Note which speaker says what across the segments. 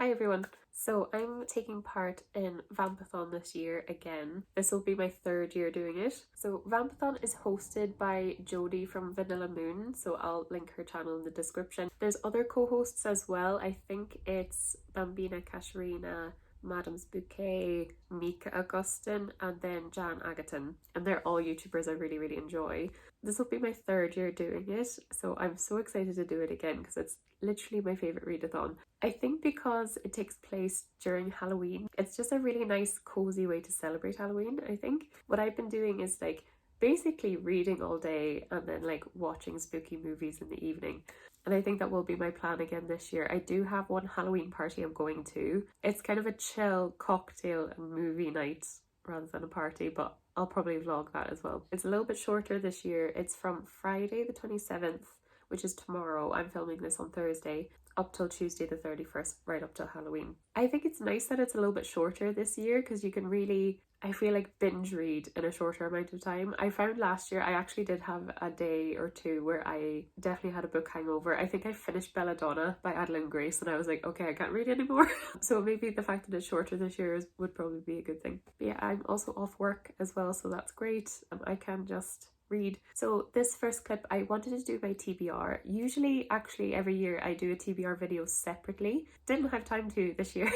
Speaker 1: Hi everyone. So I'm taking part in Vampathon this year again. This will be my third year doing it. So Vampathon is hosted by Jodie from Vanilla Moon, so I'll link her channel in the description. There's other co-hosts as well. I think it's Bambina Kasharina, Madam's Bouquet, Mika Augustin, and then Jan Agaton. And they're all YouTubers I really enjoy. This will be my third year doing it, so I'm so excited to do it again because it's literally my favourite readathon. I think because it takes place during Halloween, it's just a really nice cozy way to celebrate Halloween, I think. What I've been doing is like basically reading all day and then like watching spooky movies in the evening. And I think that will be my plan again this year. I do have one Halloween party I'm going to. It's kind of a chill cocktail and movie night rather than a party, but I'll probably vlog that as well. It's a little bit shorter this year. It's from Friday the 27th, which is tomorrow. I'm filming this on Thursday, up till Tuesday the 31st, right up till Halloween. I think it's nice that it's a little bit shorter this year because you can really, I feel like, binge read in a shorter amount of time. I found last year I actually did have a day or two where I definitely had a book hangover. I think I finished Belladonna by Adeline Grace and I was like, okay, I can't read anymore. So maybe the fact that it's shorter this year would probably be a good thing. But yeah, I'm also off work as well, so that's great. I can just read. So this first clip, I wanted to do my TBR. Usually, actually, every year I do a TBR video separately. Didn't have time to this year,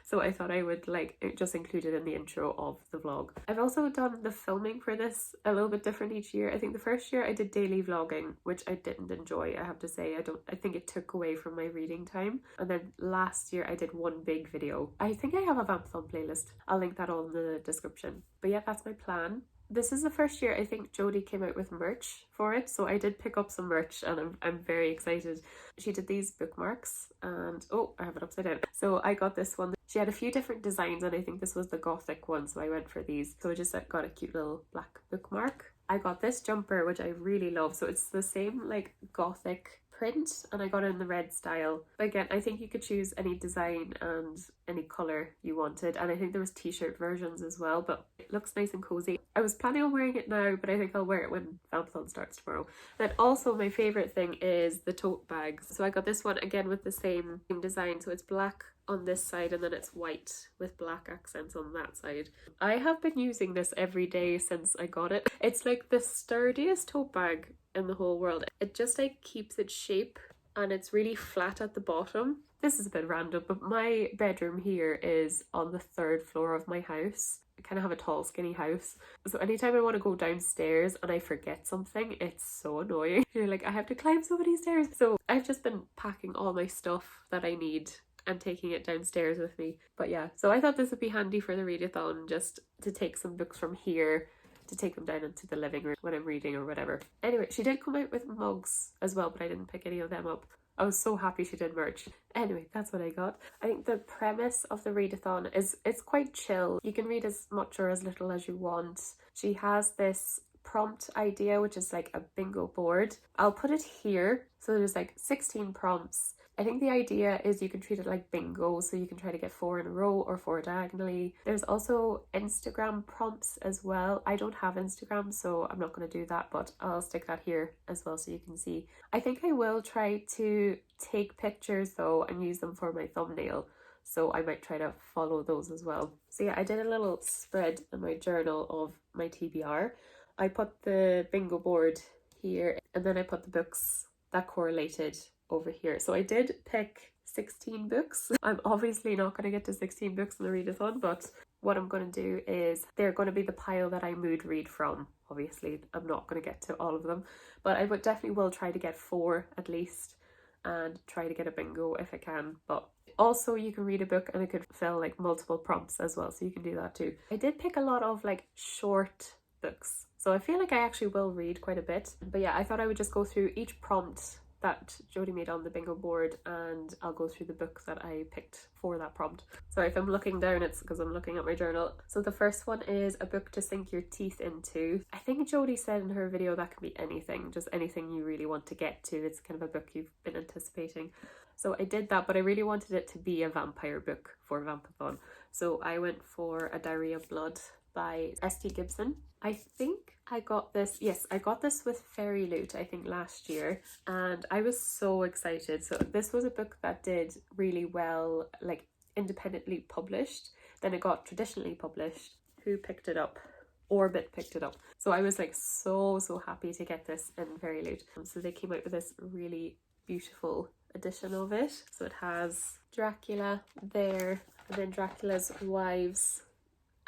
Speaker 1: so I thought I would like just include it in the intro of the vlog. I've also done the filming for this a little bit different each year. I think the first year I did daily vlogging, which I didn't enjoy, I have to say. I think it took away from my reading time. And then last year I did one big video. I think I have a Vampathon playlist. I'll link that all in the description. But yeah, that's my plan. This is the first year I think Jodie came out with merch for it, so I did pick up some merch and I'm very excited. She did these bookmarks and oh, I have it upside down. So I got this one. She had a few different designs and I think this was the gothic one, so I went for these. So I just got a cute little black bookmark. I got this jumper, which I really love. So it's the same like gothic print and I got it in the red style. But again, I think you could choose any design and any colour you wanted, and I think there was t-shirt versions as well, but it looks nice and cozy. I was planning on wearing it now, but I think I'll wear it when Vampathon starts tomorrow. Then also my favourite thing is the tote bags. So I got this one again with the same design, so it's black on this side and then it's white with black accents on that side. I have been using this every day since I got it. It's like the sturdiest tote bag in the whole world. It just like keeps its shape and it's really flat at the bottom. This is a bit random, but my bedroom here is on the 3rd floor of my house. I kind of have a tall skinny house, so anytime I want to go downstairs and I forget something, it's so annoying. You're like, I have to climb so many stairs. So I've just been packing all my stuff that I need and taking it downstairs with me. But yeah, so I thought this would be handy for the readathon, just to take some books from here to take them down into the living room when I'm reading or whatever. Anyway, she did come out with mugs as well, but I didn't pick any of them up. I was so happy she did merch. Anyway, that's what I got. I think the premise of the readathon is it's quite chill. You can read as much or as little as you want. She has this prompt idea, which is like a bingo board. I'll put it here. So there's like 16 prompts. I think the idea is you can treat it like bingo, so you can try to get 4 in a row or 4 diagonally. There's also Instagram prompts as well. I don't have Instagram, so I'm not going to do that, but I'll stick that here as well so you can see. I think I will try to take pictures though and use them for my thumbnail, so I might try to follow those as well. So yeah, I did a little spread in my journal of my TBR. I put the bingo board here and then I put the books that correlated over here. So I did pick 16 books. I'm obviously not going to get to 16 books in the readathon, but what I'm going to do is they're going to be the pile that I mood read from. Obviously I'm not going to get to all of them, but I would definitely will try to get 4 at least and try to get a bingo if I can. But also you can read a book and it could fill like multiple prompts as well, so you can do that too. I did pick a lot of like short books, so I feel like I actually will read quite a bit. But yeah, I thought I would just go through each prompt that Jodie made on the bingo board and I'll go through the book that I picked for that prompt. Sorry if I'm looking down, it's because I'm looking at my journal. So the first one is a book to sink your teeth into. I think Jodie said in her video that can be anything, just anything you really want to get to. It's kind of a book you've been anticipating. So I did that, but I really wanted it to be a vampire book for Vampathon. So I went for A Diary of Blood by S.T. Gibson. I think I got this, yes, I got this with Fairy Loot, I think last year, and I was so excited. So this was a book that did really well, like independently published. Then it got traditionally published. Who picked it up? Orbit picked it up. So I was like so happy to get this in Fairy Loot. So they came out with this really beautiful edition of it. So it has Dracula there, and then Dracula's wives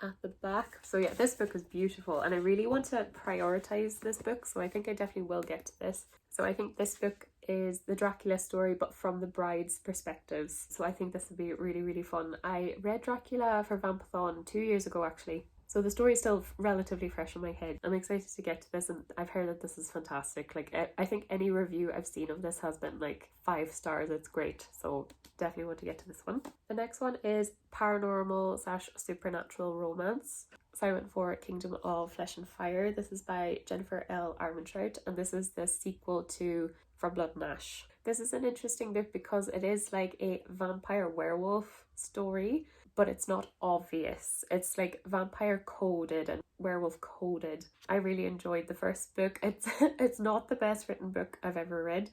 Speaker 1: at the back. So yeah, this book is beautiful, and I really want to prioritize this book, so I think I definitely will get to this. So I think this book is the Dracula story, but from the bride's perspectives. So I think this would be really fun. I read Dracula for Vampathon 2 years ago actually, so the story is still relatively fresh in my head. I'm excited to get to this, and I've heard that this is fantastic. Like, I think any review I've seen of this has been like 5 stars. It's great, so definitely want to get to this one. The next one is paranormal / supernatural romance. So I went for Kingdom of Flesh and Fire. This is by Jennifer L. Armentrout, and this is the sequel to From Blood and Ash. This is an interesting book because it is like a vampire werewolf story, but it's not obvious. It's like vampire coded and werewolf coded. I really enjoyed the first book. It's not the best written book I've ever read.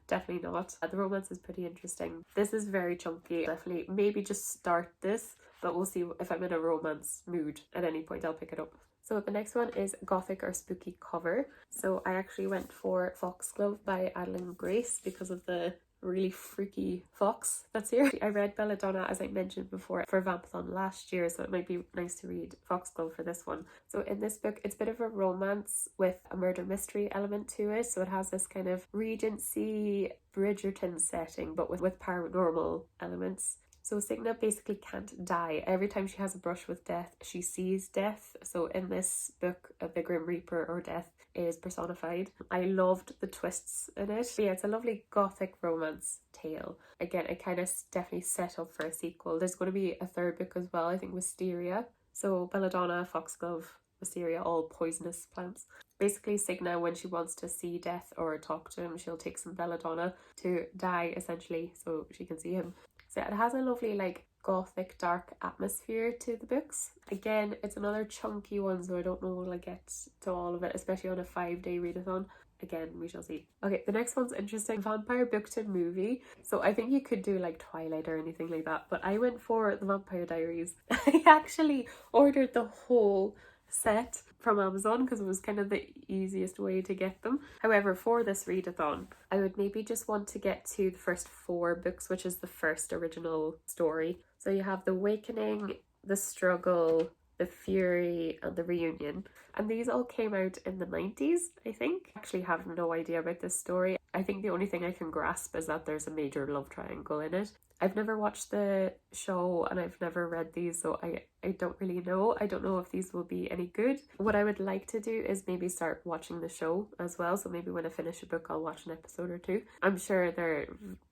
Speaker 1: Definitely not. The romance is pretty interesting. This is very chunky. Definitely maybe just start this, but we'll see if I'm in a romance mood. At any point I'll pick it up. So the next one is Gothic or Spooky Cover. So I actually went for Foxglove by Adeline Grace because of the really freaky fox that's here. I read Belladonna, as I mentioned before, for Vampathon last year, so it might be nice to read Foxglove for this one. So in this book, it's a bit of a romance with a murder mystery element to it. So it has this kind of Regency Bridgerton setting, but with paranormal elements. So Signa basically can't die. Every time she has a brush with death, she sees death. So in this book, the Grim Reaper, or Death, is personified. I loved the twists in it. But yeah, it's a lovely gothic romance tale. Again, it kind of definitely set up for a sequel. There's going to be a third book as well, I think Wisteria. So Belladonna, Foxglove, Wisteria, all poisonous plants. Basically, Signa, when she wants to see Death or talk to him, she'll take some Belladonna to die, essentially, so she can see him. So it has a lovely like gothic dark atmosphere to the books. Again, it's another chunky one, so I don't know will I get to all of it, especially on a 5-day readathon. Again, we shall see. Okay, the next one's interesting. Vampire book to movie. So I think you could do like Twilight or anything like that, but I went for the Vampire Diaries. I actually ordered the whole set from Amazon because it was kind of the easiest way to get them. However, for this readathon, I would maybe just want to get to the first 4 books, which is the first original story. So you have The Awakening, The Struggle, The Fury, and The Reunion. And these all came out in the 90s, I think. I actually have no idea about this story. I think the only thing I can grasp is that there's a major love triangle in it. I've never watched the show and I've never read these, so I don't really know. I don't know if these will be any good. What I would like to do is maybe start watching the show as well, so maybe when I finish a book I'll watch an episode or 2. I'm sure they're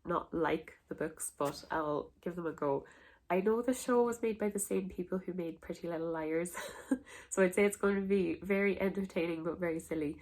Speaker 1: not like the books, but I'll give them a go. I know the show was made by the same people who made Pretty Little Liars, so I'd say it's going to be very entertaining but very silly.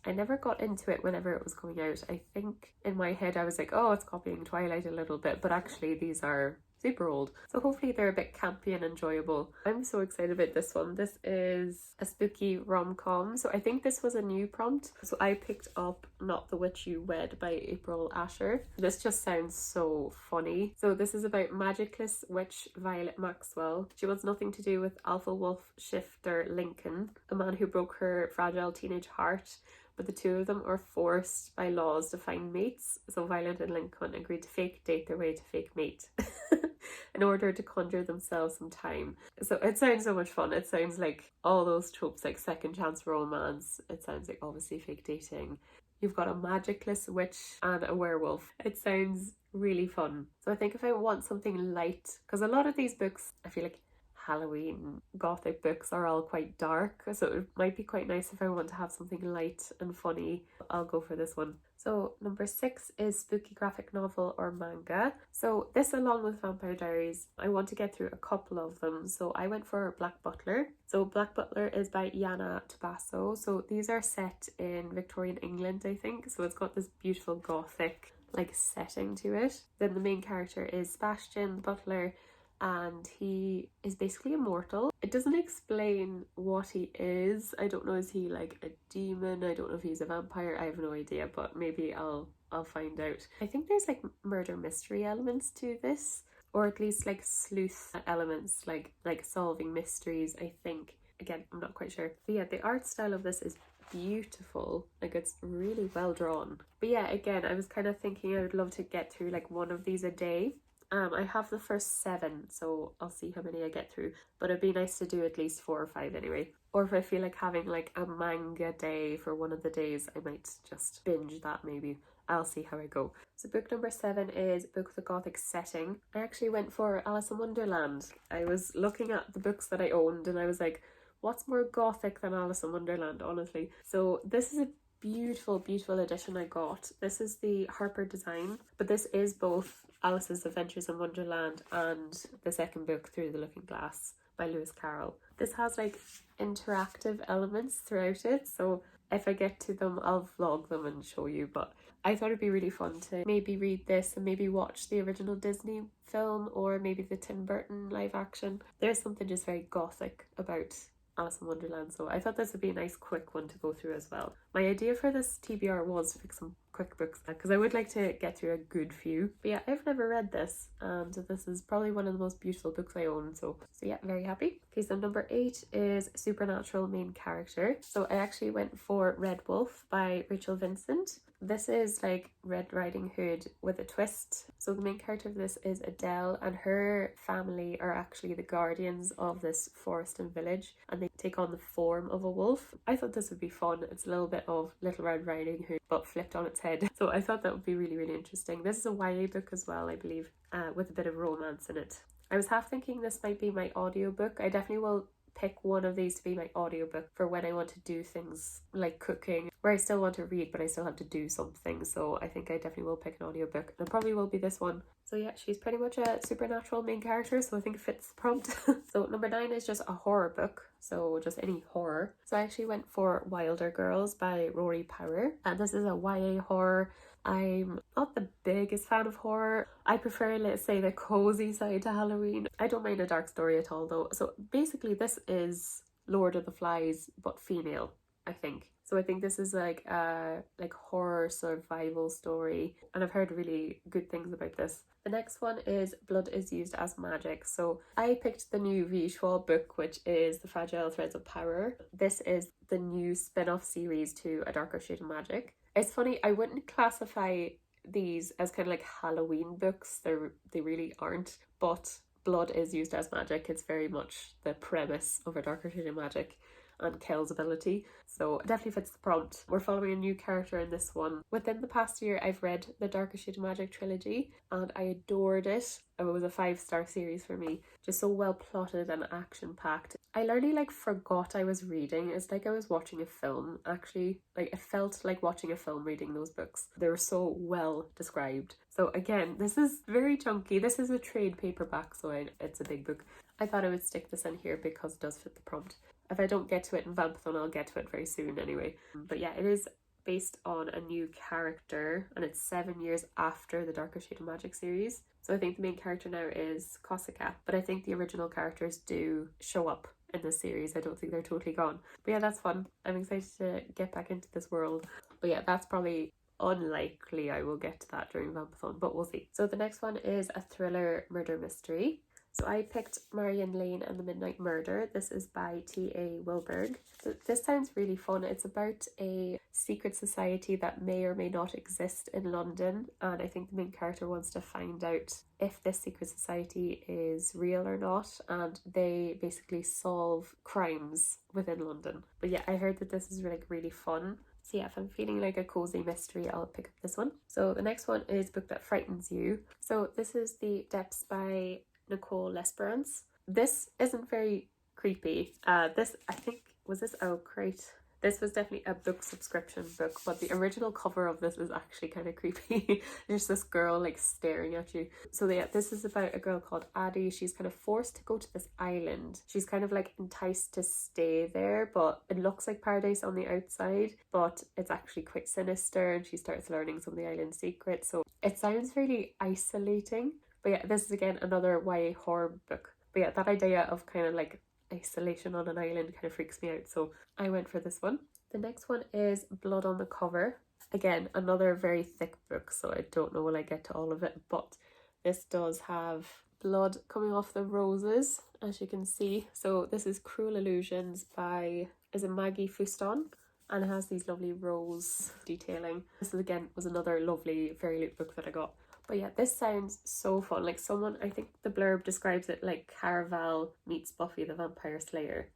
Speaker 1: I never got into it whenever it was coming out. I think in my head I was like, oh, it's copying Twilight a little bit, but actually these are super old. So hopefully they're a bit campy and enjoyable. I'm so excited about this one. This is a spooky rom-com. So I think this was a new prompt. So I picked up Not the Witch You Wed by April Asher. This just sounds so funny. So this is about magicless witch Violet Maxwell. She wants nothing to do with alpha wolf shifter Lincoln, a man who broke her fragile teenage heart. But the two of them are forced by laws to find mates. So Violet and Lincoln agreed to fake date their way to fake mate in order to conjure themselves some time. So it sounds so much fun. It sounds like all those tropes, like second chance romance. It sounds like obviously fake dating. You've got a magicless witch and a werewolf. It sounds really fun. So I think if I want something light, because a lot of these books, I feel like Halloween gothic books are all quite dark, so it might be quite nice if I want to have something light and funny. I'll go for this one. So number 6 is spooky graphic novel or manga. So this, along with Vampire Diaries, I want to get through a couple of them. So I went for Black Butler. So Black Butler is by Yana Tabasso. So these are set in Victorian England, I think. So it's got this beautiful gothic like setting to it. Then the main character is Sebastian the butler, and he is basically immortal. It doesn't explain what he is. I don't know, is he like a demon? I don't know if he's a vampire. I have no idea, but maybe I'll find out. I think there's like murder mystery elements to this, or at least like sleuth elements, like solving mysteries, I think. Again, I'm not quite sure. But yeah, the art style of this is beautiful. Like, it's really well drawn. But yeah, again, I was kind of thinking I would love to get through like one of these a day. I have the first 7, so I'll see how many I get through, but it'd be nice to do at least 4 or 5 anyway. Or if I feel like having like a manga day for one of the days, I might just binge that maybe. I'll see how I go. So book number 7 is Book with a Gothic Setting. I actually went for Alice in Wonderland. I was looking at the books that I owned and I was like, what's more gothic than Alice in Wonderland, honestly? So this is a beautiful, beautiful edition I got. This is the Harper design, but this is both Alice's Adventures in Wonderland and the second book, Through the Looking Glass by Lewis Carroll. This has like interactive elements throughout it, so if I get to them, I'll vlog them and show you, but I thought it'd be really fun to maybe read this and maybe watch the original Disney film or maybe the Tim Burton live action. There's something just very gothic about Alice in Wonderland, so I thought this would be a nice quick one to go through as well. My idea for this TBR was to pick some quick books because I would like to get through a good few. But yeah, I've never read this, and this is probably one of the most beautiful books I own, so yeah, very happy. Okay, so number 8 is Supernatural Main Character. So I actually went for Red Wolf by Rachel Vincent. This is like Red Riding Hood with a twist. So the main character of this is Adele, and her family are actually the guardians of this forest and village, and they take on the form of a wolf. I thought this would be fun. It's a little bit of Little Red Riding Hood but flipped on its head. So I thought that would be really, really interesting. This is a YA book as well, I believe, with a bit of romance in it. I was half thinking this might be my audiobook. I definitely will pick one of these to be my audiobook for when I want to do things like cooking, where I still want to read but I still have to do something. So I think I definitely will pick an audiobook, and it probably will be this one. So yeah, she's pretty much a supernatural main character, so I think it fits the prompt. So number 9 is just a horror book, so just any horror. So I actually went for Wilder Girls by Rory Power, and this is a YA horror. I'm not the biggest fan of horror. I prefer, let's say, the cozy side to Halloween. I don't mind a dark story at all though. So basically this is Lord of the Flies but female, I think. So I think this is like a horror survival story, and I've heard really good things about this. The next one is Blood is Used as Magic. So I picked the new V. Schwab book, which is The Fragile Threads of Power. This is the new spin-off series to A Darker Shade of Magic. It's funny, I wouldn't classify these as kind of like Halloween books. They really aren't, but Blood is Used as Magic. It's very much the premise of A Darker Shade of Magic and Kel's ability, so it definitely fits the prompt. We're following a new character in this one. Within the past year, I've read the Darker Shade of Magic trilogy and I adored it. It was a 5-star series for me. Just so well plotted and action packed. I literally forgot I was reading. It's like I was watching a film, actually. Like, it felt like watching a film reading those books. They were so well described. So again, this is very chunky. This is a trade paperback, so it's a big book. I thought I would stick this in here because it does fit the prompt. If I don't get to it in Vampathon, I'll get to it very soon anyway. But yeah, it is based on a new character, and it's 7 years after the Darker Shade of Magic series. So I think the main character now is Cosy, but I think the original characters do show up in this series. I don't think they're totally gone. But yeah, that's fun. I'm excited to get back into this world. But yeah, that's probably unlikely I will get to that during Vampathon, but we'll see. So the next one is a thriller murder mystery. So I picked Marion Lane and the Midnight Murder. This is by T.A. Wilberg. So this sounds really fun. It's about a secret society that may or may not exist in London, and I think the main character wants to find out if this secret society is real or not, and they basically solve crimes within London. But yeah, I heard that this is really fun. So yeah, if I'm feeling like a cozy mystery, I'll pick up this one. So the next one is Book That Frightens You. So this is The Depths by Nicole L'Esperance. This isn't very creepy. This, I think, was this? Oh, great. This was definitely a book subscription book, but the original cover of this is actually kind of creepy. There's this girl staring at you. So yeah, this is about a girl called Addie. She's kind of forced to go to this island. She's kind of enticed to stay there, but it looks like paradise on the outside, but it's actually quite sinister, and she starts learning some of the island secrets. So it sounds really isolating, But yeah, this is again another YA horror book. But yeah, that idea of kind of like isolation on an island kind of freaks me out, so I went for this one. The next one is Blood on the Cover. Again, another very thick book, so I don't know will I get to all of it, but this does have blood coming off the roses, as you can see. So this is Cruel Illusions by, is it Maggie Fuston? And it has these lovely rose detailing. This is, again, was another lovely fairy loot book that I got. But yeah, this sounds so fun. Like someone, I think the blurb describes it like Caraval meets Buffy the Vampire Slayer.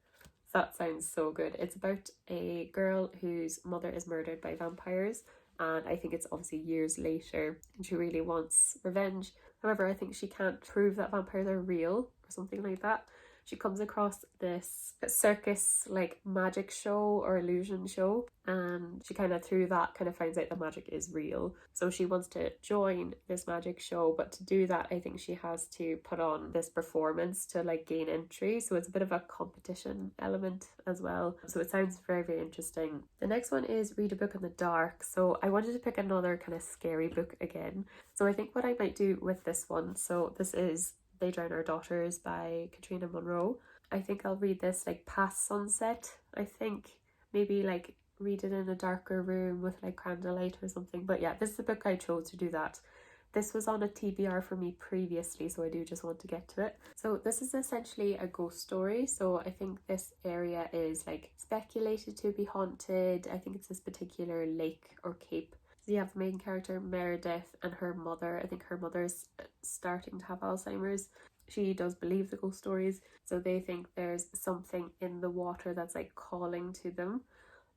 Speaker 1: That sounds so good. It's about a girl whose mother is murdered by vampires, and I think it's obviously years later, and she really wants revenge. However, I think she can't prove that vampires are real or something like that. She comes across this circus like magic show or illusion show, and she kind of through that kind of finds out the magic is real. So she wants to join this magic show, but to do that I think she has to put on this performance to like gain entry, so it's a bit of a competition element as well. So it sounds very, very interesting. The next one is Read a Book in the Dark. So I wanted to pick another kind of scary book again, so I think what I might do with this one, so this is They Drown Our Daughters by Katrina Monroe. I think I'll read this like past sunset. I think maybe like read it in a darker room with like candlelight or something. But yeah, this is the book I chose to do that. This was on a TBR for me previously, so I do just want to get to it. So this is essentially a ghost story. So I think this area is like speculated to be haunted. I think it's this particular lake or cape. So you have the main character Meredith and her mother. I think her mother's starting to have Alzheimer's. She does believe the ghost stories, so they think there's something in the water that's like calling to them.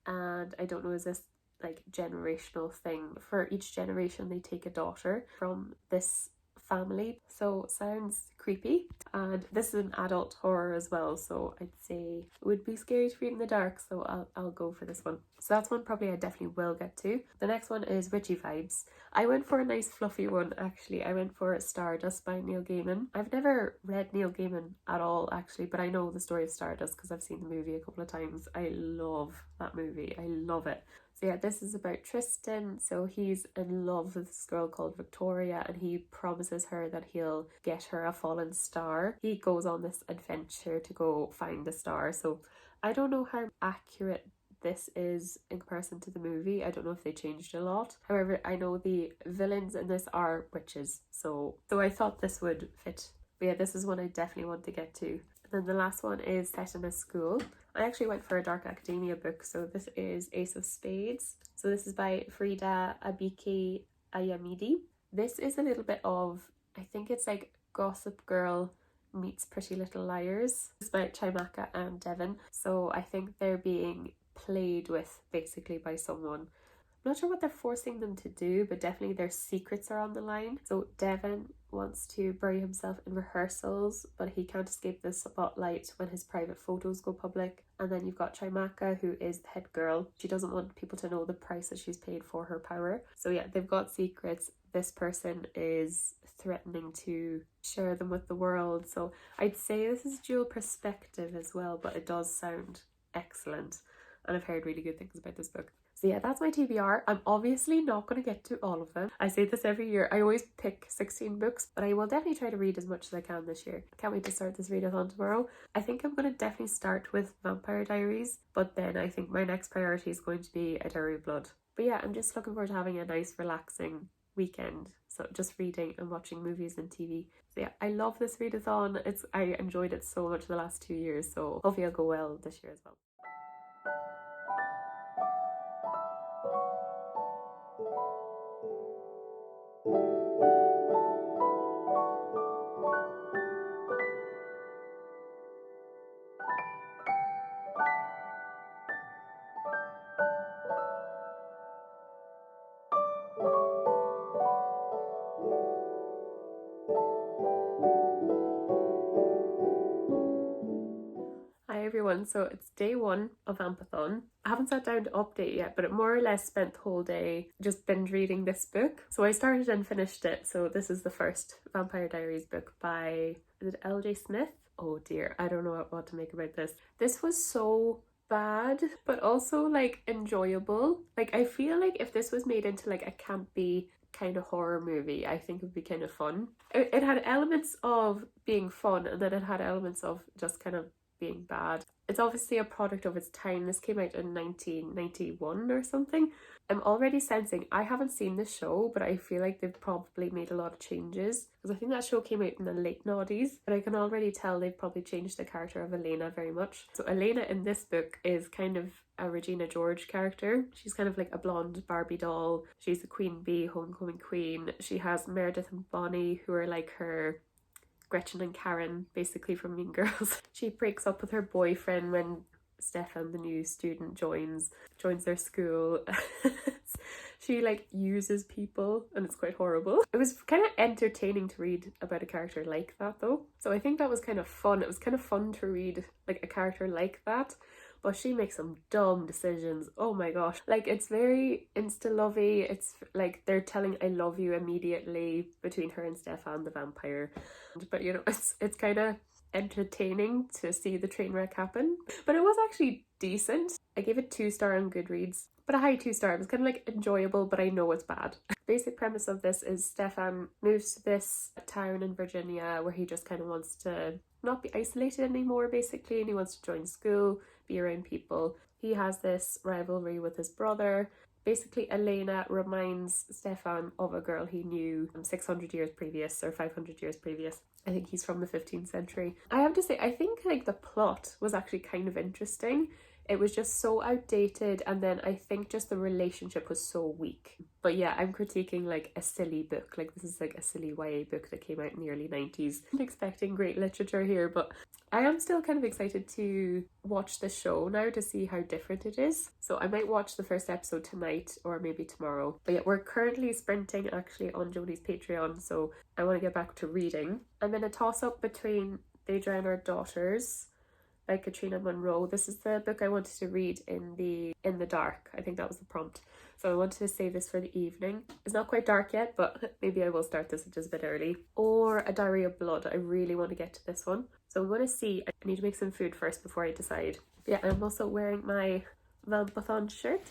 Speaker 1: And I don't know, is this like generational thing? For each generation they take a daughter from this family, so sounds creepy. And this is an adult horror as well, so I'd say it would be scary to read in the dark, so I'll go for this one. So that's one probably I definitely will get to. The next one is Witchy Vibes. I went for a nice fluffy one actually. I went for Stardust by Neil Gaiman. I've never read Neil Gaiman at all actually, but I know the story of Stardust because I've seen the movie a couple of times. I love that movie. I love it. So yeah, this is about Tristan. So he's in love with this girl called Victoria, and he promises her that he'll get her a fallen star. He goes on this adventure to go find the star. So I don't know how accurate this is in comparison to the movie. I don't know if they changed a lot. However, I know the villains in this are witches. So I thought this would fit. But yeah, this is one I definitely want to get to. And then the last one is set in a school. I actually went for a dark academia book, so this is Ace of Spades. So this is by Frida Abike Ayamidi. This is a little bit of, I think it's like Gossip Girl meets Pretty Little Liars. It's by Chimaka and Devon. So I think they're being played with basically by someone. I'm not sure what they're forcing them to do, but definitely their secrets are on the line. So Devon wants to bury himself in rehearsals, but he can't escape the spotlight when his private photos go public. And then you've got Chimaka, who is the head girl. She doesn't want people to know the price that she's paid for her power. So yeah, they've got secrets. This person is threatening to share them with the world. So I'd say this is dual perspective as well, but it does sound excellent. And I've heard really good things about this book. So yeah, that's my TBR. I'm obviously not going to get to all of them. I say this every year. I always pick 16 books, but I will definitely try to read as much as I can this year. Can't wait to start this readathon tomorrow. I think I'm going to definitely start with Vampire Diaries, but then I think my next priority is going to be A Diary of Blood. But yeah, I'm just looking forward to having a nice relaxing weekend. So just reading and watching movies and TV. So yeah, I love this readathon. I enjoyed it so much the last 2 years, so hopefully it'll go well this year as well. Hi everyone, so it's day 1 of Vampathon. I haven't sat down to update yet, but it more or less spent the whole day just binge reading this book. So I started and finished it. So this is the first Vampire Diaries book by, is it L.J. Smith? Oh dear, I don't know what to make about this. This was so bad, but also like enjoyable. Like I feel like if this was made into like a campy kind of horror movie, I think it would be kind of fun. It had elements of being fun, and then it had elements of just kind of being bad. It's obviously a product of its time. This came out in 1991 or something. I'm already sensing, I haven't seen this show, but I feel like they've probably made a lot of changes, because I think that show came out in the late noughties, but I can already tell they've probably changed the character of Elena very much. So Elena in this book is kind of a Regina George character. She's kind of like a blonde Barbie doll. She's the queen bee, homecoming queen. She has Meredith and Bonnie, who are like her Gretchen and Karen, basically, from Mean Girls. She breaks up with her boyfriend when Stefan, the new student, joins their school. She like uses people, and it's quite horrible. It was kind of entertaining to read about a character like that though, so I think that was kind of fun. It was kind of fun to read like a character like that, but she makes some dumb decisions. Oh my gosh, like it's very insta-lovey. It's like they're telling I love you immediately between her and Stefan the vampire, but you know, it's kind of entertaining to see the train wreck happen. But it was actually decent. I gave it 2-star on Goodreads, but a high 2-star. It was kind of like enjoyable, but I know it's bad. Basic premise of this is Stefan moves to this town in Virginia where he just kind of wants to not be isolated anymore, basically, and he wants to join school, be around people. He has this rivalry with his brother. Basically, Elena reminds Stefan of a girl he knew 600 years previous or 500 years previous. I think he's from the 15th century. I have to say, I think like the plot was actually kind of interesting. It was just so outdated, and then I think just the relationship was so weak. But yeah, I'm critiquing like a silly book. Like this is like a silly YA book that came out in the early 90s. I'm expecting great literature here, but I am still kind of excited to watch the show now to see how different it is. So I might watch the first episode tonight or maybe tomorrow. But yeah, we're currently sprinting actually on Jodie's Patreon, so I want to get back to reading. I'm in a toss-up between They Drown Our Daughters by Katrina Monroe. This is the book I wanted to read in the dark. I think that was the prompt. So I wanted to save this for the evening. It's not quite dark yet, but maybe I will start this just a bit early. Or A Diary of Blood. I really want to get to this one. So I'm going to see. I need to make some food first before I decide. Yeah, I'm also wearing my Vampathon shirt.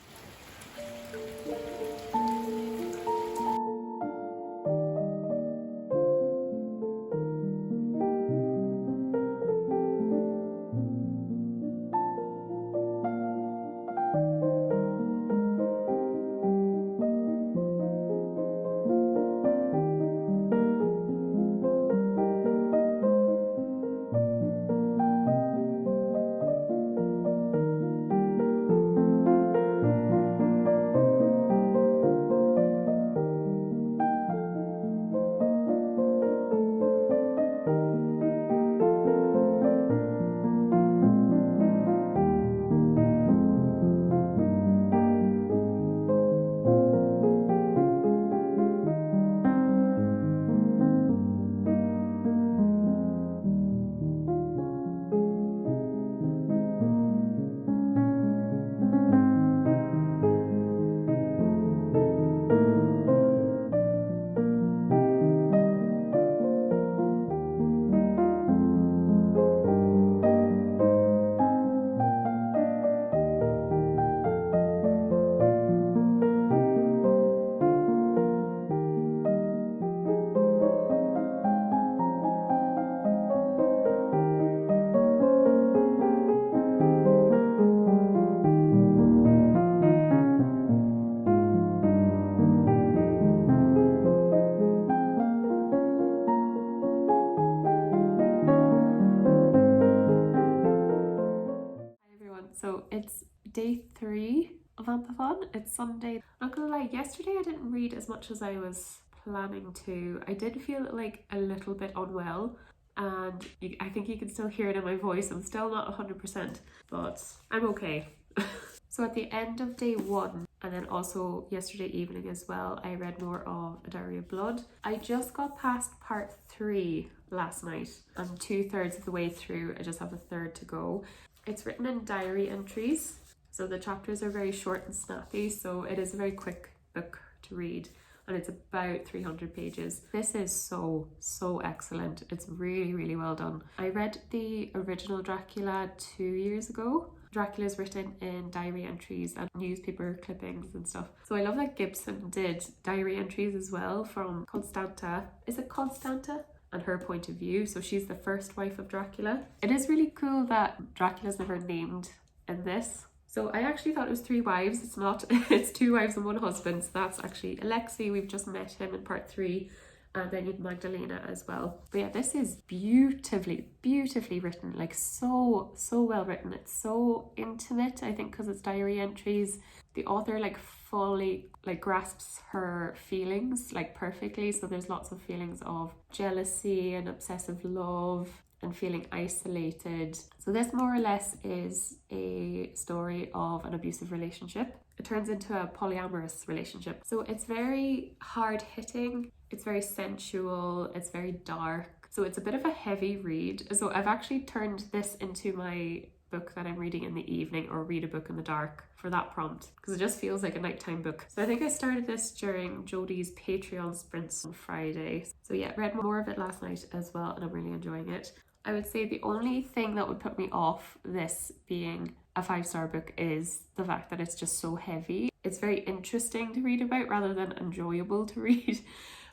Speaker 1: So it's day 3 of Vampathon. It's Sunday. Not gonna lie, yesterday I didn't read as much as I was planning to. I did feel like a little bit unwell, and I think you can still hear it in my voice. I'm still not 100%, but I'm okay. So at the end of day 1, and then also yesterday evening as well, I read more of A Diary of Blood. I just got past part 3 last night. I'm 2/3 of the way through. I just have a third to go. It's written in diary entries, so the chapters are very short and snappy, so it is a very quick book to read. and it's about 300 pages. This is so excellent. It's really well done. I read the original Dracula 2 years ago. Dracula is written in diary entries and newspaper clippings and stuff. So I love that Gibson did diary entries as well from Constanta. Is it Constanta? And her point of view. So she's the first wife of Dracula. It is really cool that Dracula's never named in this. So I actually thought it was 3 wives. It's not. It's 2 wives and 1 husband. So that's actually Alexei. We've just met him in part 3. And then you'd Magdalena as well. But yeah, this is beautifully written. Like so well written. It's so intimate, I think, because it's diary entries. The author like fully like grasps her feelings like perfectly. So there's lots of feelings of jealousy and obsessive love and feeling isolated. So this more or less is a story of an abusive relationship. It turns into a polyamorous relationship. So it's very hard hitting, it's very sensual, it's very dark. So it's a bit of a heavy read. So I've actually turned this into my book that I'm reading in the evening, or read a book in the dark, for that prompt, because it just feels like a nighttime book. So I think I started this during Jodie's Patreon sprints on Friday. So yeah, read more of it last night as well, and I'm really enjoying it. I would say the only thing that would put me off this being a 5-star book is the fact that it's just so heavy. It's very interesting to read about rather than enjoyable to read.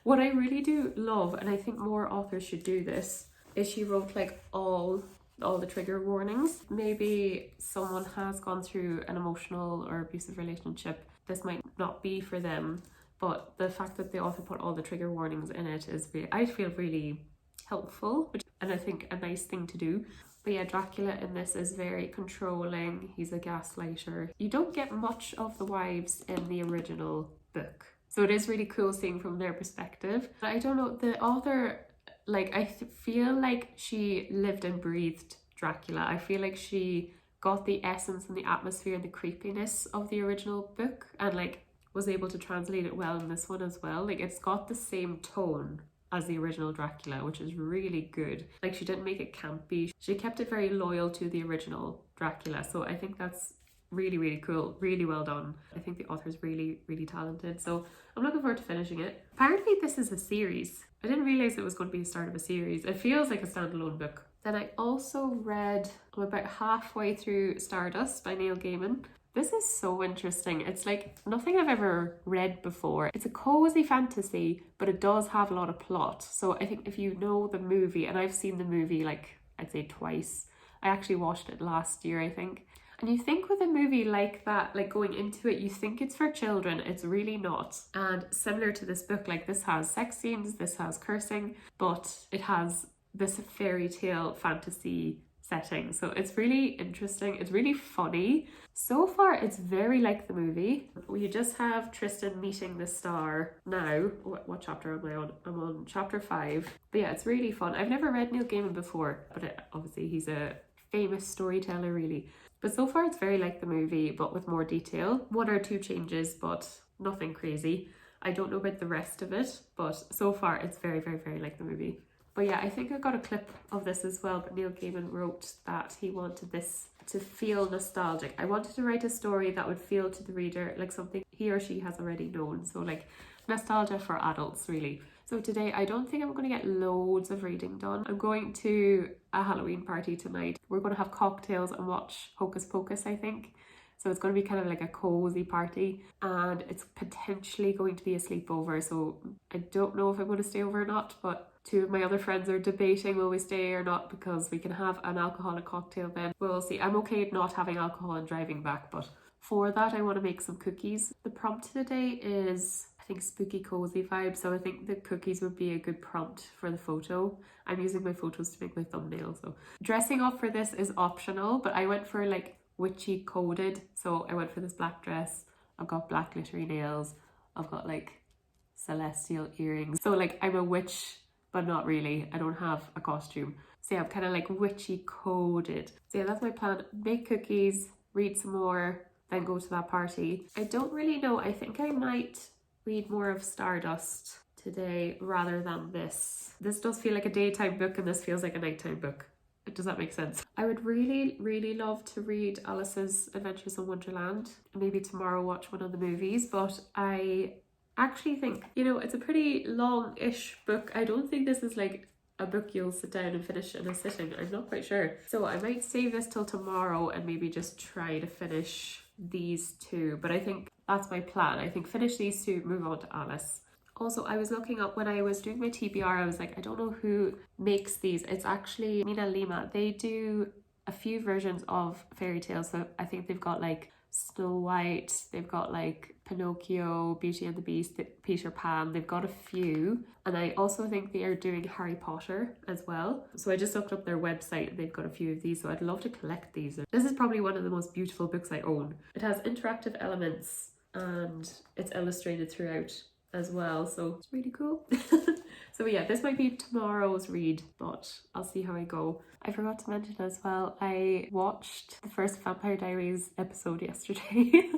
Speaker 1: What I really do love, and I think more authors should do this, is she wrote like all the trigger warnings. Maybe someone has gone through an emotional or abusive relationship. This might not be for them, but the fact that the author put all the trigger warnings in it is, I feel, really helpful, and I think a nice thing to do. But yeah, Dracula in this is very controlling. He's a gaslighter. You don't get much of the wives in the original book, so it is really cool seeing from their perspective. But I don't know, the author, like, I feel like she lived and breathed Dracula. I feel like she got the essence and the atmosphere and the creepiness of the original book and like was able to translate it well in this one as well. Like, it's got the same tone as the original Dracula, which is really good. Like, she didn't make it campy. She kept it very loyal to the original Dracula. So I think that's really cool, really well done. I think the author's really talented. So I'm looking forward to finishing it. Apparently this is a series. I didn't realize it was going to be the start of a series. It feels like a standalone book. Then I also read, I'm about halfway through Stardust by Neil Gaiman. This is so interesting. It's like nothing I've ever read before. It's a cozy fantasy, but it does have a lot of plot. So I think if you know the movie, and I've seen the movie like, I'd say twice. I actually watched it last year, I think. And you think with a movie like that, like going into it, you think it's for children. It's really not. And similar to this book, like this has sex scenes, this has cursing, but it has this fairy tale fantasy setting. So it's really interesting. It's really funny. So far, it's very like the movie. We just have Tristan meeting the star now. What chapter am I on? I'm on chapter 5. But yeah, it's really fun. I've never read Neil Gaiman before, but obviously he's a famous storyteller, really. But so far, it's very like the movie, but with more detail. 1 or 2 changes, but nothing crazy. I don't know about the rest of it, but so far, it's very like the movie. But yeah, I think I got a clip of this as well, but Neil Gaiman wrote that he wanted this to feel nostalgic. I wanted to write a story that would feel to the reader like something he or she has already known. So like nostalgia for adults, really. So today, I don't think I'm going to get loads of reading done. I'm going to a Halloween party tonight. We're going to have cocktails and watch Hocus Pocus, I think. So it's going to be kind of like a cozy party, and it's potentially going to be a sleepover. So I don't know if I'm going to stay over or not, but 2 of my other friends are debating will we stay or not, because we can have an alcoholic cocktail then. We'll see. I'm okay not having alcohol and driving back, but for that I want to make some cookies. The prompt today is, I think, spooky cozy vibe, so I think the cookies would be a good prompt for the photo. I'm using my photos to make my thumbnail, so dressing up for this is optional, but I went for like witchy coded. So I went for this black dress. I've got black glittery nails. I've got like celestial earrings. So like I'm a witch, but not really. I don't have a costume. So yeah, I'm kind of like witchy coded. So yeah, that's my plan. Make cookies, read some more, then go to that party. I don't really know. I think I might read more of Stardust today rather than this. This does feel like a daytime book and this feels like a nighttime book. Does that make sense? I would really love to read Alice's Adventures in Wonderland. Maybe tomorrow watch one of the movies, but I actually think, you know, it's a pretty long-ish book. I don't think this is like a book you'll sit down and finish in a sitting. I'm not quite sure. So I might save this till tomorrow and maybe just try to finish these two. But I think that's my plan. I think finish these two, move on to Alice. Also, I was looking up when I was doing my TBR, I was like, I don't know who makes these. It's actually Mina Lima. They do a few versions of fairy tales. So I think they've got like Snow White, they've got like Pinocchio, Beauty and the Beast, Peter Pan, they've got a few. And I also think they are doing Harry Potter as well. So I just looked up their website, they've got a few of these, so I'd love to collect these. This is probably one of the most beautiful books I own. It has interactive elements and it's illustrated throughout as well, so it's really cool. So yeah, this might be tomorrow's read, but I'll see how I go. I forgot to mention as well, I watched the first Vampire Diaries episode yesterday.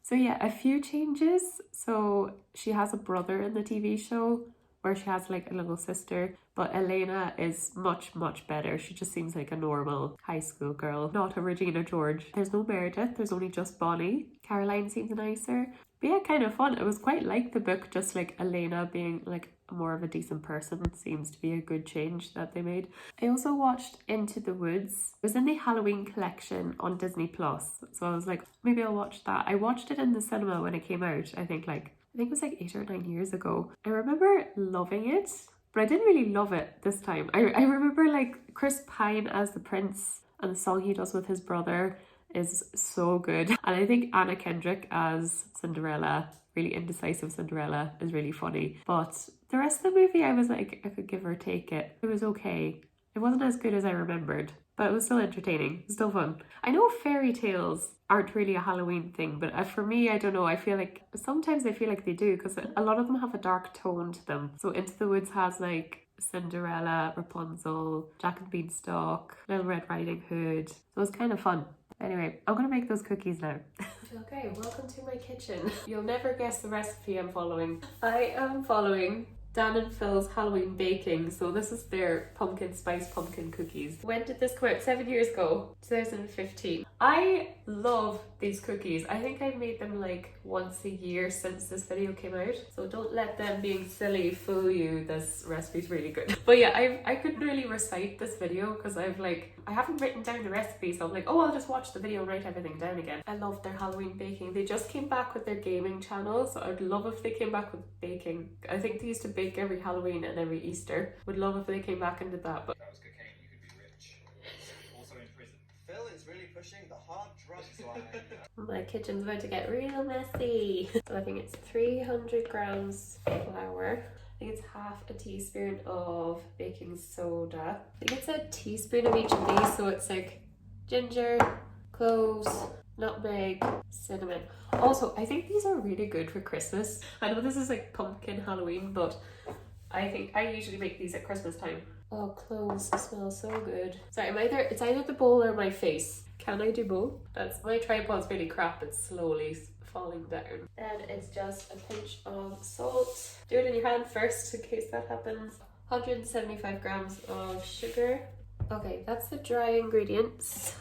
Speaker 1: So yeah, a few changes. So she has a brother in the TV show, where she has like a little sister, but Elena is much better. She just seems like a normal high school girl, not a Regina George. There's no Meredith, there's only just Bonnie. Caroline seems nicer. But yeah, kind of fun. It was quite like the book, just like Elena being like more of a decent person seems to be a good change that they made. I also watched Into the Woods. It was in the Halloween collection on Disney Plus, so I was like, maybe I'll watch that. I watched it in the cinema when it came out, I think it was like 8 or 9 years ago. I remember loving it, but I didn't really love it this time. I remember like Chris Pine as the prince and the song he does with his brother is so good. And I think Anna Kendrick as Cinderella, really indecisive Cinderella, is really funny. But the rest of the movie, I was like, I could give or take it. It was okay. It wasn't as good as I remembered, but it was still entertaining, still fun. I know fairy tales aren't really a Halloween thing, but for me, I don't know, I feel like sometimes I feel like they do, because a lot of them have a dark tone to them. So Into the Woods has like Cinderella, Rapunzel, Jack and Beanstalk, Little Red Riding Hood, so it's kind of fun. Anyway, I'm gonna make those cookies now. Okay, welcome to my kitchen. You'll never guess the recipe I'm following. I am following Dan and Phil's Halloween baking. So this is their pumpkin spice pumpkin cookies. When did this come out? 7 years ago, 2015. I love these cookies. I think I've made them like once a year since this video came out. So don't let them being silly fool you. This recipe's really good. But yeah, I couldn't really recite this video because I haven't written down the recipe. So I'm like, oh, I'll just watch the video and write everything down again. I love their Halloween baking. They just came back with their gaming channel. So I'd love if they came back with baking. I think they used to bake every Halloween and every Easter. Would love if they came back and did that. But
Speaker 2: that was cocaine, you could be rich. Also in prison. Phil is really pushing the hard drugs line.
Speaker 1: My kitchen's about to get real messy. So I think it's 300 grams flour. I think it's half a teaspoon of baking soda. I think it's a teaspoon of each of these, so it's like ginger, cloves, nutmeg, cinnamon. Also, I think these are really good for Christmas. I know this is like pumpkin Halloween, but I think I usually make these at Christmas time. Oh, cloves smell so good. Sorry, it's either the bowl or my face. Can I do both? My tripod's really crap. It's slowly falling down. And it's just a pinch of salt. Do it in your hand first in case that happens. 175 grams of sugar. Okay, that's the dry ingredients.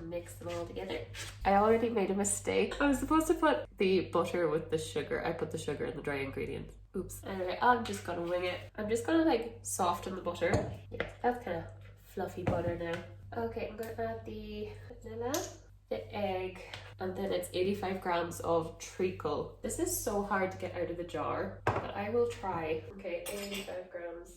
Speaker 1: Mix them all together. I already made a mistake. I was supposed to put the butter with the sugar. I put the sugar in the dry ingredients. Oops. Anyway, I'm just gonna wing it. I'm just gonna like soften the butter. Yeah, that's kind of fluffy butter now. Okay, I'm gonna add the vanilla, the egg, and then it's 85 grams of treacle. This is so hard to get out of the jar, but I will try. Okay, 85 grams.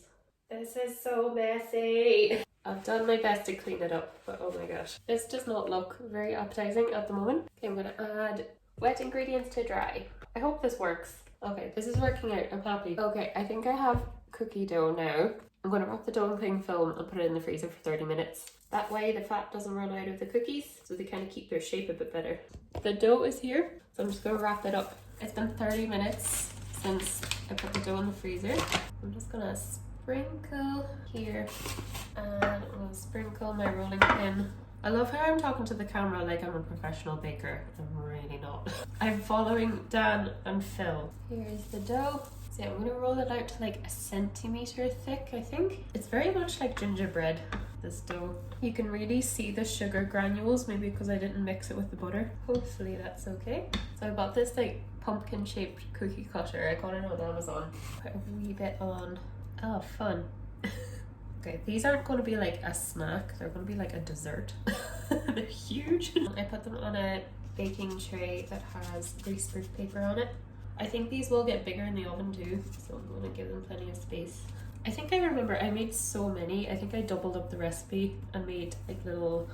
Speaker 1: This is so messy. I've done my best to clean it up, but oh my gosh. This does not look very appetizing at the moment. Okay, I'm gonna add wet ingredients to dry. I hope this works. Okay, this is working out, I'm happy. Okay, I think I have cookie dough now. I'm gonna wrap the dough in cling film and put it in the freezer for 30 minutes. That way the fat doesn't run out of the cookies, so they kind of keep their shape a bit better. The dough is here, so I'm just gonna wrap it up. It's been 30 minutes since I put the dough in the freezer. I'm just gonna sprinkle here, and I'll sprinkle my rolling pin. I love how I'm talking to the camera like I'm a professional baker. I'm really not. I'm following Dan and Phil. Here's the dough. So yeah, I'm gonna roll it out to like 1 centimeter thick, I think. It's very much like gingerbread. this dough. You can really see the sugar granules, maybe because I didn't mix it with the butter. Hopefully that's okay. So I bought this like pumpkin shaped cookie cutter. I got it on Amazon. Put a wee bit on. Oh, fun. Okay, these aren't going to be like a snack, they're going to be like a dessert. They're huge. I put them on a baking tray that has greaseproof paper on it. I think these will get bigger in the oven too, so I'm going to give them plenty of space. I think I remember I made so many. I think I doubled up the recipe and made like little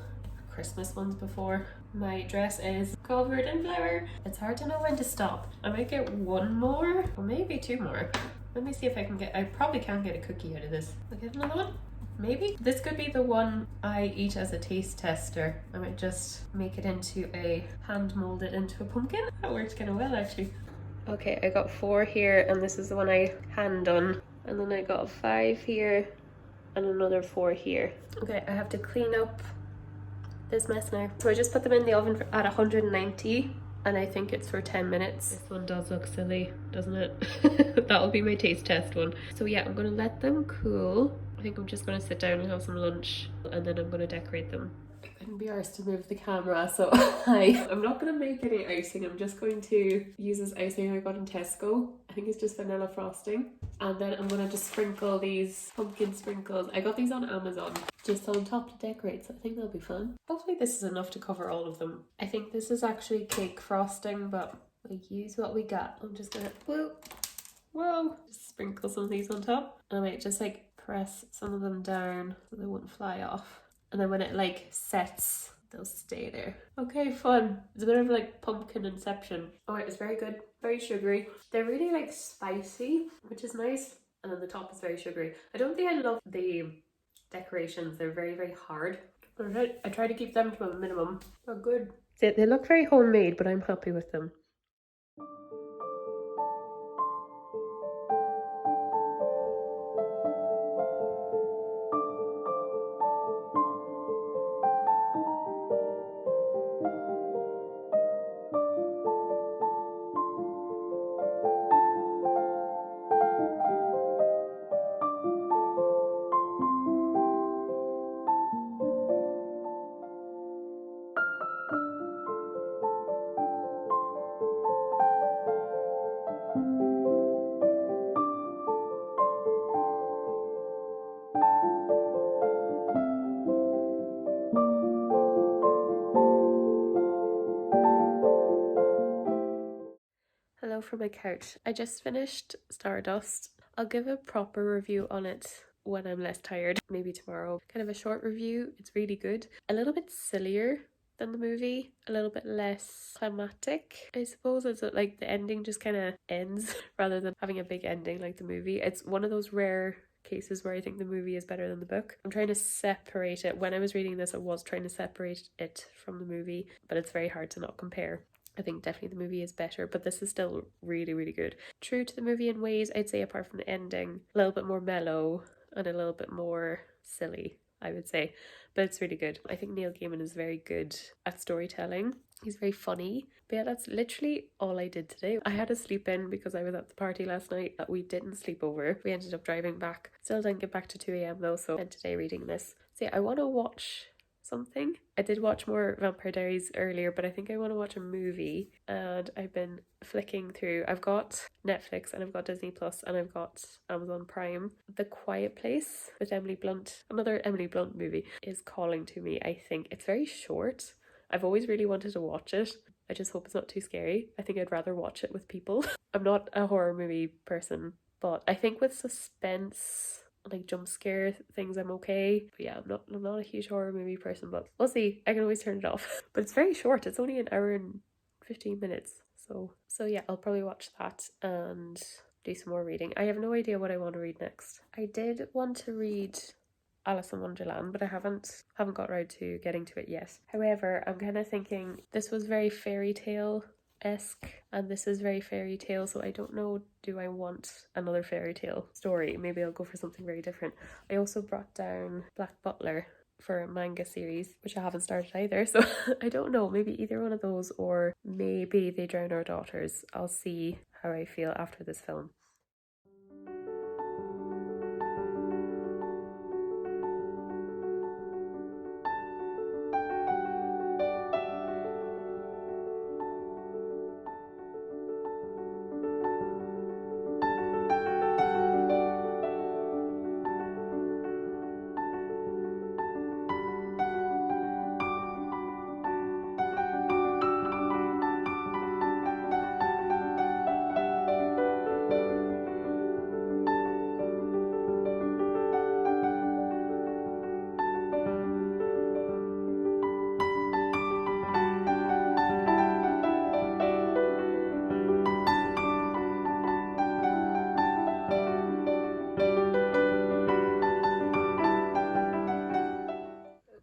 Speaker 1: Christmas ones before. My dress is covered in flour. It's hard to know when to stop. I might get one more or maybe two more. Let me see if I can get, I probably can't get a cookie out of this. I'll get another one. Maybe. This could be the one I eat as a taste tester. I might just make it into a, hand mold it into a pumpkin. That worked kind of well actually. Okay, I got 4 here and this is the one I hand done. And then I got 5 here and another 4 here. Okay, I have to clean up this mess now. So I just put them in the oven at 190 and I think it's for 10 minutes. This one does look silly, doesn't it? That'll be my taste test one. So yeah, I'm gonna let them cool. I think I'm just gonna sit down and have some lunch and then I'm gonna decorate them. I couldn't be arsed to move the camera, so I'm not gonna make any icing. I'm just going to use this icing I got in Tesco. I think it's just vanilla frosting. And then I'm gonna just sprinkle these pumpkin sprinkles. I got these on Amazon, just on top to decorate, so I think they'll be fun. Hopefully this is enough to cover all of them. I think this is actually cake frosting, but we use what we got. I'm just gonna, whoa, just sprinkle some of these on top. And I might just like press some of them down so they won't fly off. And then when it like sets, they'll stay there. Okay, fun. It's a bit of like pumpkin inception. Oh, it's very good, very sugary. They're really like spicy, which is nice. And then the top is very sugary. I don't think I love the decorations. They're very, very hard. I try to keep them to a minimum. They're good. They look very homemade, but I'm happy with them. Hello from my couch. I just finished Stardust. I'll give a proper review on it when I'm less tired, maybe tomorrow. Kind of a short review. It's really good. A little bit sillier than the movie, a little bit less climatic, I suppose. It's like the ending just kind of ends rather than having a big ending like the movie. It's one of those rare cases where I think the movie is better than the book. I'm trying to separate it. When I was reading this, I was trying to separate it from the movie, but it's very hard to not compare. I think definitely the movie is better, but this is still really, really good. True to the movie in ways, I'd say, apart from the ending, a little bit more mellow and a little bit more silly, I would say, but it's really good. I think Neil Gaiman is very good at storytelling. He's very funny. But yeah, that's literally all I did today. I had to sleep in because I was at the party last night. We didn't sleep over. We ended up driving back. Still didn't get back to 2 a.m. though, so and today reading this. So yeah, I want to watch something. I did watch more Vampire Diaries earlier, but I think I want to watch a movie, and I've been flicking through. I've got Netflix and I've got Disney Plus and I've got Amazon Prime. The Quiet Place with Emily Blunt, another Emily Blunt movie, is calling to me. I think it's very short. I've always really wanted to watch it. I just hope it's not too scary. I think I'd rather watch it with people. I'm not a horror movie person, but I think with suspense, like jump scare things, I'm okay. But yeah, I'm not a huge horror movie person, but we'll see. I can always turn it off. But it's very short. It's only an hour and 15 minutes. So yeah, I'll probably watch that and do some more reading. I have no idea what I want to read next. I did want to read Alice in Wonderland, but I haven't got around to getting to it yet. However, I'm kind of thinking this was very fairy tale-esque and this is very fairy tale, so I don't know, do I want another fairy tale story? Maybe I'll go for something very different. I also brought down Black Butler for a manga series, which I haven't started either, so I don't know, maybe either one of those or maybe They Drown Our Daughters. I'll see how I feel after this film.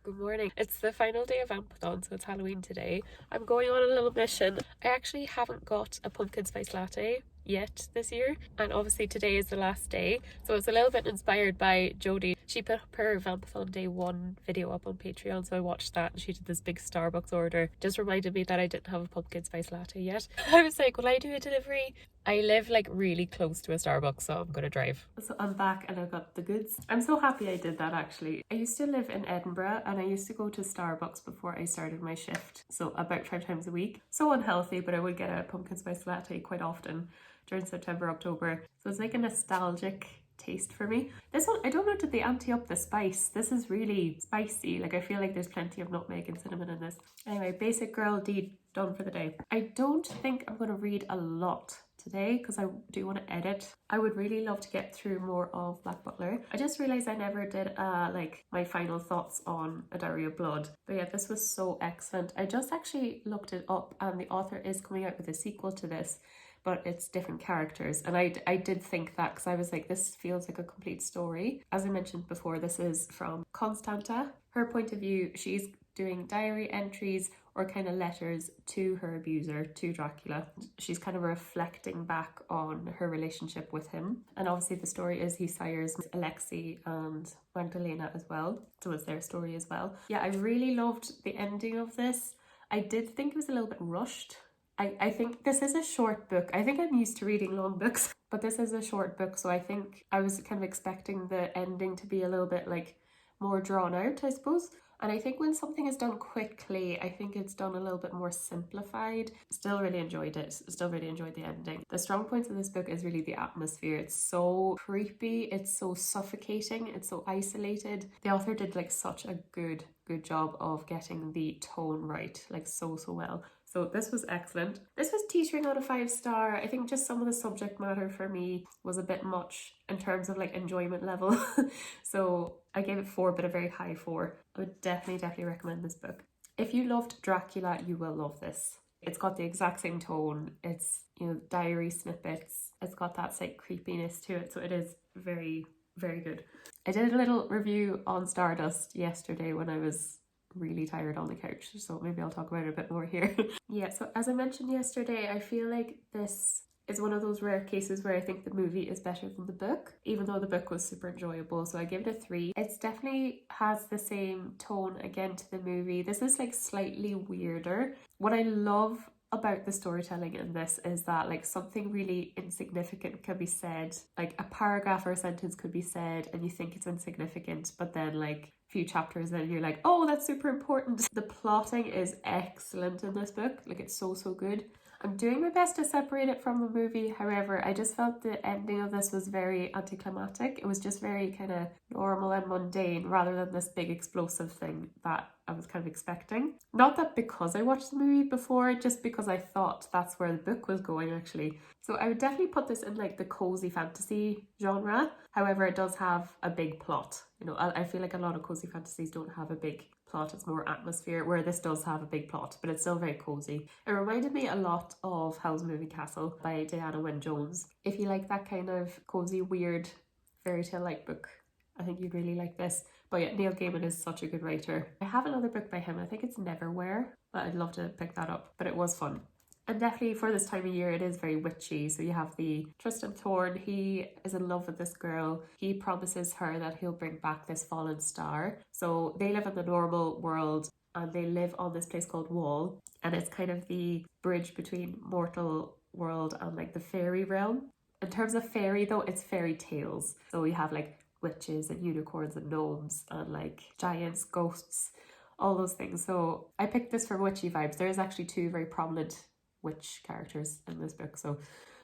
Speaker 1: Good morning. It's the final day of Vampathon, so it's Halloween today. I'm going on a little mission. I actually haven't got a pumpkin spice latte yet this year, and obviously today is the last day, so it's a little bit inspired by Jodie. She put up her Vampathon Day 1 video up on Patreon, so I watched that, and she did this big Starbucks order. Just reminded me that I didn't have a pumpkin spice latte yet. I was like, will I do a delivery? I live like really close to a Starbucks, so I'm gonna drive. So I'm back and I got the goods. I'm so happy I did that actually. I used to live in Edinburgh and I used to go to Starbucks before I started my shift. So about 5 times a week. So unhealthy, but I would get a pumpkin spice latte quite often during September, October. So it's like a nostalgic taste for me. This one, I don't know, did they ante up the spice? This is really spicy. Like I feel like there's plenty of nutmeg and cinnamon in this. Anyway, basic girl deed done for the day. I don't think I'm going to read a lot today because I do want to edit. I would really love to get through more of Black Butler. I just realized I never did like my final thoughts on A Diary of Blood. But yeah, this was so excellent. I just actually looked it up and the author is coming out with a sequel to this, but it's different characters. And I did think that because I was like, this feels like a complete story. As I mentioned before, this is from Constanta. Her point of view, she's doing diary entries or kind of letters to her abuser, to Dracula. She's kind of reflecting back on her relationship with him. And obviously the story is he sires Alexei and Magdalena as well. So it's their story as well. Yeah, I really loved the ending of this. I did think it was a little bit rushed. I think this is a short book. I think I'm used to reading long books, but this is a short book. So I think I was kind of expecting the ending to be a little bit like more drawn out, I suppose. And I think when something is done quickly, I think it's done a little bit more simplified. Still really enjoyed it. Still really enjoyed the ending. The strong points of this book is really the atmosphere. It's so creepy. It's so suffocating. It's so isolated. The author did like such a good job of getting the tone right, like so well. So this was excellent. This was teetering on a 5-star. I think just some of the subject matter for me was a bit much in terms of like enjoyment level. So I gave it 4, but a very high 4. I would definitely recommend this book. If you loved Dracula, you will love this. It's got the exact same tone. It's, you know, diary snippets. It's got that slight creepiness to it. So it is very good. I did a little review on Stardust yesterday when I was really tired on the couch, so maybe I'll talk about it a bit more here. Yeah, so as I mentioned yesterday, I feel like this is one of those rare cases where I think the movie is better than the book, even though the book was super enjoyable, so I give it a 3. It definitely has the same tone again to the movie. This is like slightly weirder. What I love about the storytelling in this is that like something really insignificant can be said, like a paragraph or a sentence could be said and you think it's insignificant, but then like a few chapters in you're like, oh, that's super important. The plotting is excellent in this book. Like it's so good. I'm doing my best to separate it from the movie. However, I just felt the ending of this was very anticlimactic. It was just very kind of normal and mundane rather than this big explosive thing that I was kind of expecting. Not that because I watched the movie before, just because I thought that's where the book was going actually. So I would definitely put this in like the cozy fantasy genre. However, it does have a big plot. You know, I feel like a lot of cozy fantasies don't have a big plot, it's more atmosphere, where this does have a big plot, but it's still very cozy. It reminded me a lot of Howl's Moving Castle by Diana Wynne Jones. If you like that kind of cozy, weird, fairy tale-like book, I think you'd really like this. But yeah, Neil Gaiman is such a good writer. I have another book by him, I think it's Neverwhere, but I'd love to pick that up, but it was fun. And definitely for this time of year, it is very witchy. So you have the Tristan Thorne, he is in love with this girl. He promises her that he'll bring back this fallen star. So they live in the normal world and they live on this place called Wall. And it's kind of the bridge between mortal world and like the fairy realm. In terms of fairy though, it's fairy tales. So we have like witches and unicorns and gnomes and like giants, ghosts, all those things. So I picked this for witchy vibes. There is actually 2 very prominent witch characters in this book, so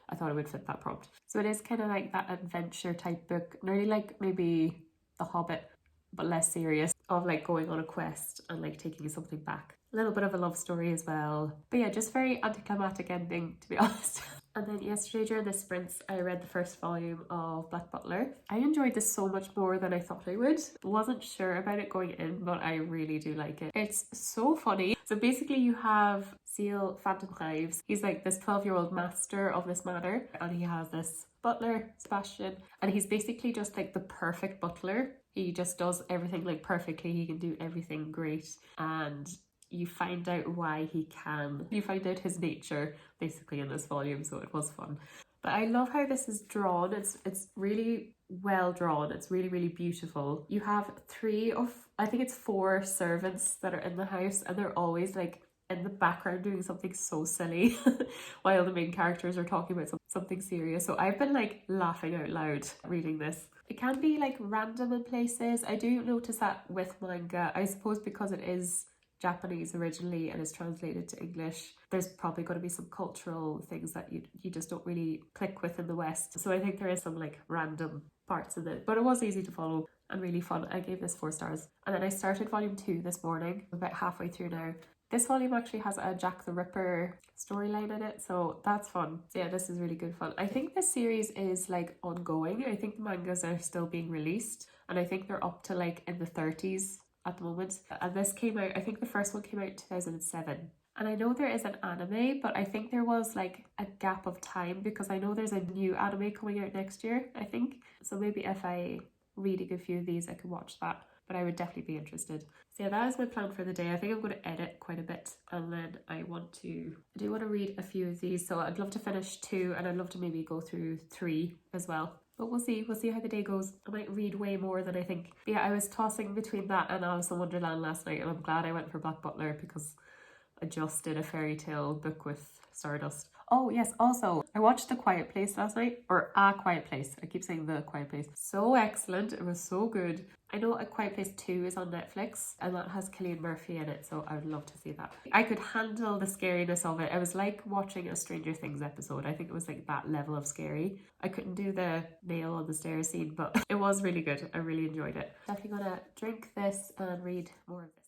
Speaker 1: I thought it would fit that prompt. So it is kind of like that adventure type book, nearly like maybe The Hobbit, but less serious, of like going on a quest and like taking something back. A little bit of a love story as well. But yeah, just very anticlimactic ending, to be honest. And then yesterday during the sprints, I read the first volume of Black Butler. I enjoyed this so much more than I thought I would. Wasn't sure about it going in, but I really do like it. It's so funny. So basically you have Seal Phantom Hives. He's like this 12-year-old master of this manor, and he has this butler, Sebastian, and he's basically just like the perfect butler. He just does everything like perfectly. He can do everything great, and you find out why he can. You find out his nature basically in this volume, so it was fun. But I love how this is drawn. It's really well drawn. It's really, really beautiful. You have I think it's 4 servants that are in the house, and they're always like in the background doing something so silly while the main characters are talking about something serious. So I've been like laughing out loud reading this. It can be like random in places. I do notice that with manga, I suppose because it is Japanese originally and is translated to English, there's probably going to be some cultural things that you just don't really click with in the West. So I think there is some like random parts in it, but it was easy to follow and really fun. I gave this 4 stars. And then I started volume 2 this morning. I'm about halfway through now. This volume actually has a Jack the Ripper storyline in it, so that's fun. So yeah, this is really good fun. I think this series is like ongoing. I think the mangas are still being released, and I think they're up to like in the 30s at the moment. And this came out, I think the first one came out in 2007. And I know there is an anime, but I think there was like a gap of time because I know there's a new anime coming out next year, I think. So maybe if I read a good few of these, I could watch that. But I would definitely be interested. So yeah, that is my plan for the day. I think I'm going to edit quite a bit, and then I do want to read a few of these. So I'd love to finish 2, and I'd love to maybe go through 3 as well. But we'll see how the day goes. I might read way more than I think. But yeah, I was tossing between that and Alice in Wonderland last night, and I'm glad I went for Black Butler because I just did a fairy tale book with Stardust. Oh yes, also, I watched The Quiet Place last night, or A Quiet Place. I keep saying The Quiet Place. So excellent. It was so good. I know A Quiet Place 2 is on Netflix, and that has Cillian Murphy in it, so I would love to see that. I could handle the scariness of it. It was like watching a Stranger Things episode. I think it was like that level of scary. I couldn't do the nail on the stairs scene, but it was really good. I really enjoyed it. Definitely gonna drink this and read more of it.